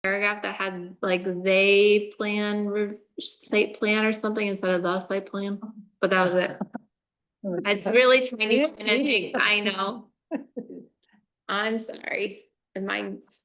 paragraph that had like they site plan or something instead of the site plan, but that was it. It's really tiny and I think, I know. I'm sorry. And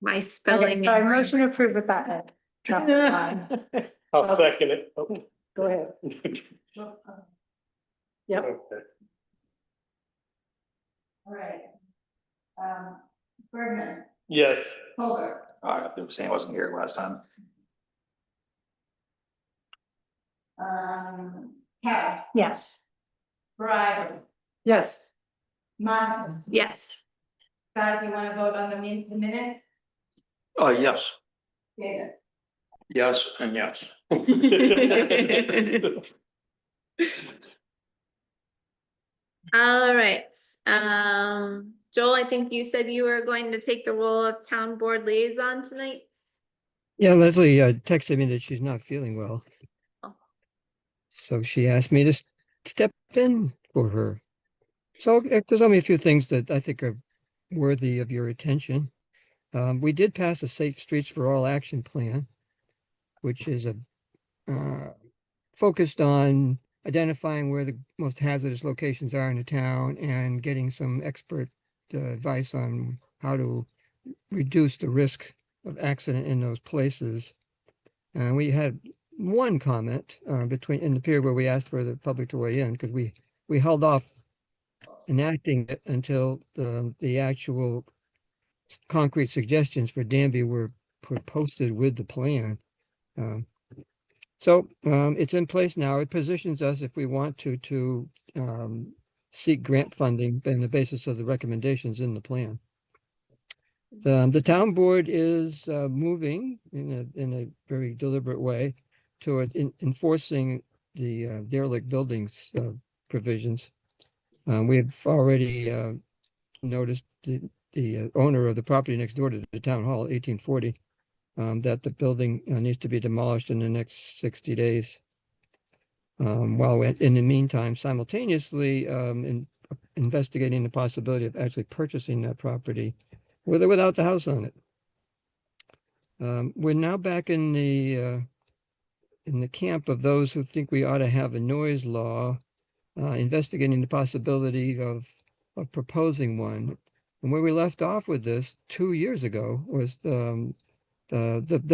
my spelling. Okay, so I motion approved with that. I'll second it. Oh. Go ahead. Yep. Okay. All right. Bergman, Yes. Holder, I was saying I wasn't here last time. Carol, Yes. Brian, Yes. Martha. Yes. Scott, do you want to vote on the minutes? Oh, yes. David. Yes, and yes. All right, Joel, I think you said you were going to take the role of town board liaison tonight. Yeah, Leslie texted me that she's not feeling well. Oh. So she asked me to step in for her. So there's only a few things that I think are worthy of your attention. We did pass a Safe Streets for All action plan, which is focused on identifying where the most hazardous locations are in the town and getting some expert advice on how to reduce the risk of accident in those places. And we had one comment in the period where we asked for the public to weigh in, because we held off enacting it until the actual concrete suggestions for Danby were posted with the plan. So it's in place now. It positions us, if we want to seek grant funding on the basis of the recommendations in the plan. The town board is moving in a very deliberate way toward enforcing the derelict buildings provisions. We've already noticed the owner of the property next door to the town hall, 1840, that the building needs to be demolished in the next 60 days. While in the meantime, simultaneously investigating the possibility of actually purchasing that property with or without the house on it. We're now back in the camp of those who think we ought to have a noise law, investigating the possibility of proposing one. And where we left off with this 2 years ago was the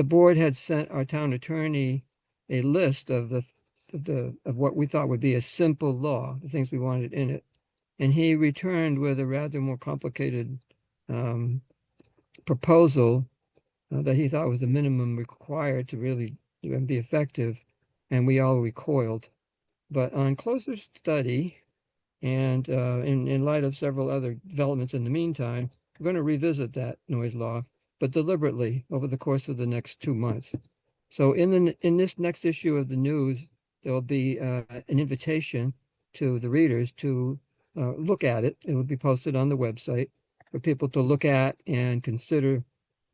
board had sent our town attorney a list of what we thought would be a simple law, the things we wanted in it, and he returned with a rather more complicated proposal that he thought was the minimum required to really be effective, and we all recoiled. But on closer study, and in light of several other developments in the meantime, we're going to revisit that noise law, but deliberately over the course of the next 2 months. So in this next issue of the news, there will be an invitation to the readers to look at it. It will be posted on the website for people to look at and consider,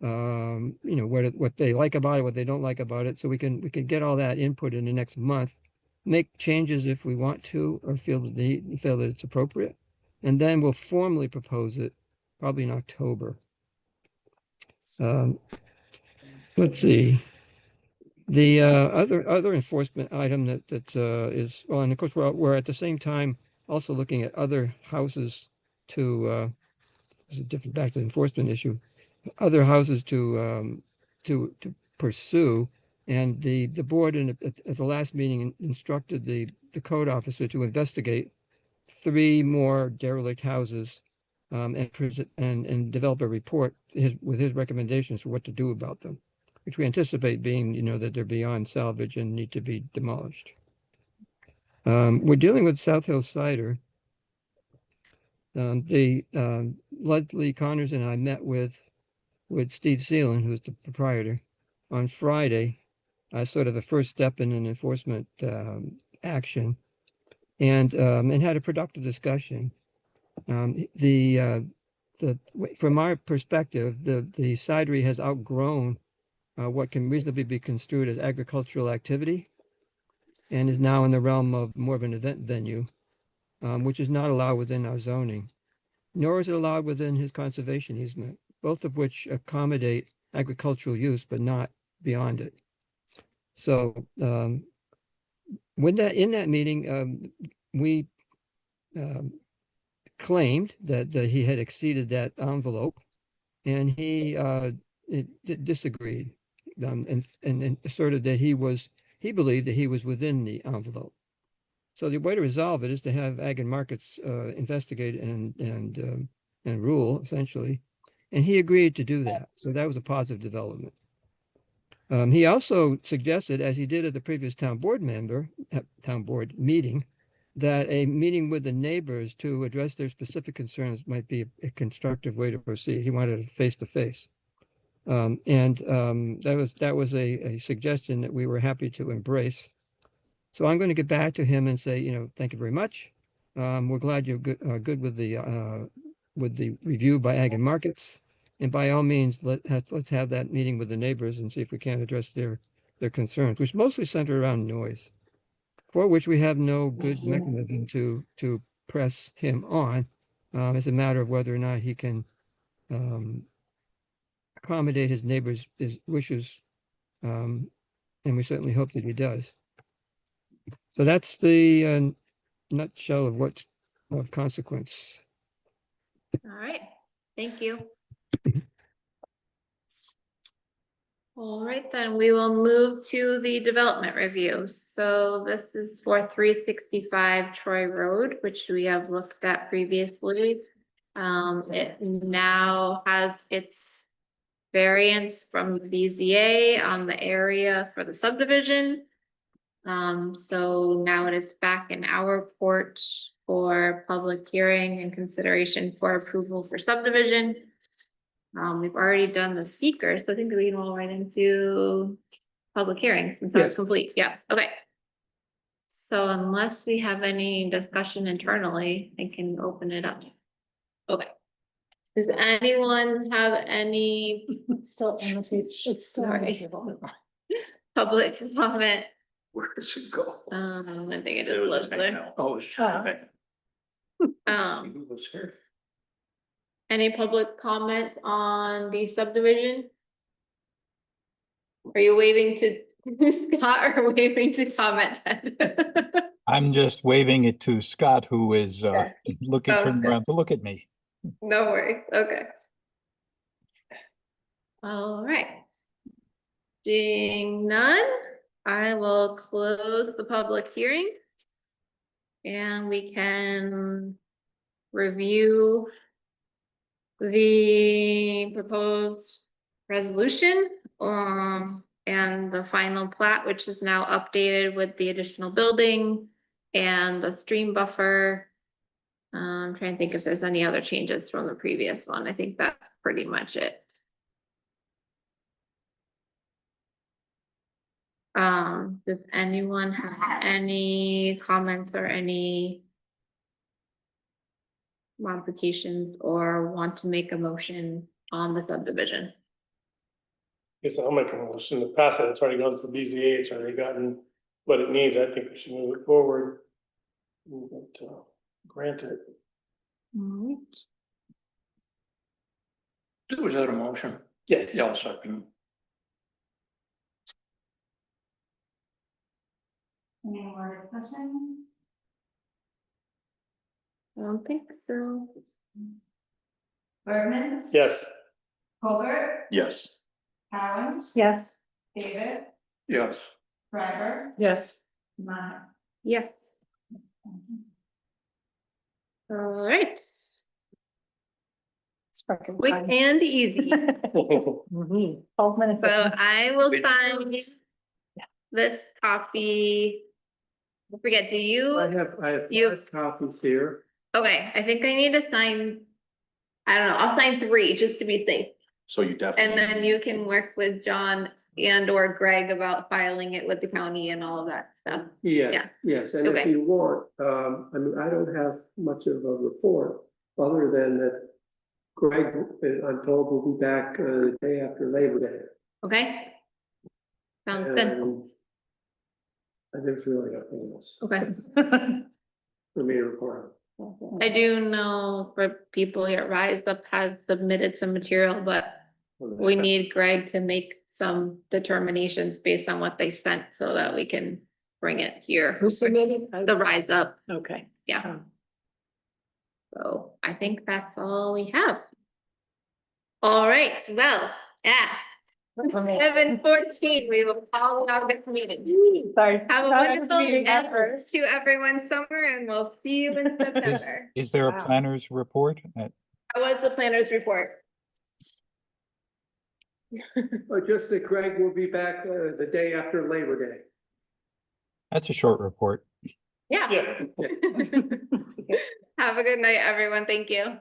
what they like about it, what they don't like about it. So we can get all that input in the next month, make changes if we want to, or feel that it's appropriate, and then we'll formally propose it probably in October. Let's see. The other enforcement item that is, well, and of course we're at the same time also looking at other houses to this is different, back to the enforcement issue, other houses to pursue. And the board at the last meeting instructed the code officer to investigate 3 more derelict houses and develop a report with his recommendations for what to do about them, which we anticipate being, that they're beyond salvage and need to be demolished. We're dealing with South Hill Cider. Leslie Connors and I met with Steve Seelan, who's the proprietor, on Friday, sort of the first step in an enforcement action, and had a productive discussion. From our perspective, the cidery has outgrown what can reasonably be construed as agricultural activity, and is now in the realm of more of an event venue, which is not allowed within our zoning, nor is it allowed within his conservation easement, both of which accommodate agricultural use, but not beyond it. So with that, in that meeting, we claimed that he had exceeded that envelope, and he disagreed, and asserted that he believed that he was within the envelope. So the way to resolve it is to have Ag and Markets investigate and rule, essentially, and he agreed to do that. So that was a positive development. He also suggested, as he did at the previous town board meeting, that a meeting with the neighbors to address their specific concerns might be a constructive way to proceed. He wanted it face to face. That was a suggestion that we were happy to embrace. So I'm going to get back to him and say, thank you very much. We're glad you're good with the review by Ag and Markets. And by all means, let's have that meeting with the neighbors and see if we can address their concerns, which mostly center around noise, for which we have no good mechanism to press him on. It's a matter of whether or not he can accommodate his neighbors' wishes, and we certainly hope that he does. So that's the nutshell of what's of consequence. All right, thank you. All right, then we will move to the development review. So this is for 365 Troy Road, which we have looked at previously. It now has its variance from the BZA on the area for the subdivision. So now it is back in our court for public hearing and consideration for approval for subdivision. We've already done the seeker, so I think we can all right into public hearings since that's complete. Yes, okay. So unless we have any discussion internally, I can open it up. Okay. Does anyone have any It's still on the table. It's still on the Sorry. table. public comment? Where does it go? I think it It just was lives just hanging there. out. Oh, it's. Okay. Who was here? Any public comment on the subdivision? Are you waving to Scott or waving to comment? Ted? I'm just waving it to Scott, who is Yeah. turning Okay. around to look at me. No worries, okay. All right. Seeing none, I will close the public hearing. And we can review the proposed resolution, and the final plat, which is now updated with the additional building and the stream buffer. I'm trying to think if there's any other changes from the previous one. I think that's pretty much it. Does anyone have any comments or any modifications or want to make a motion on the subdivision? Guess I'll make a motion to pass it. It's already gone to the BZA. It's already gotten what it needs. I think we should move it forward. But, grant it. Was that a motion? Yes. Yeah, I'll second. Any more discussion? I don't think so. Bergman, Yes. Colbert, Yes. Cowan, Yes. David, Yes. Schreiber, Yes. Meyer. Yes. All right, Sparking quick time. and easy. 12 minutes. So I will sign this copy. I forget, do you? I have You- 5 copies here. Okay, I think I need to sign. I don't know, I'll sign 3 just to be safe. So you And definitely. then you can work with John and or Greg about filing it with the county and all of that stuff. Yeah. Yes, and Okay. if you want, I mean, I don't have much of a report, other than that Greg, I'm told, will be back the day after Labor Day. Okay? Sounds good. And there's really nothing else Okay. for me to report. I do know for people here, Rise Up has submitted some material, but we need Greg to make some determinations based on what they sent so that we can bring it here. Who submitted? The rise up, Okay. yeah. So I think that's all we have. All right, well, at 7:14, we will call the August meeting. Sorry. Have a August wonderful meeting end ever. to everyone's summer and we'll see you in September. Is there a Wow. planner's report? How was the planner's report? Just that Greg will be back the day after Labor Day. That's a short report. Yeah. Yeah. Have a good night, everyone. Thank you.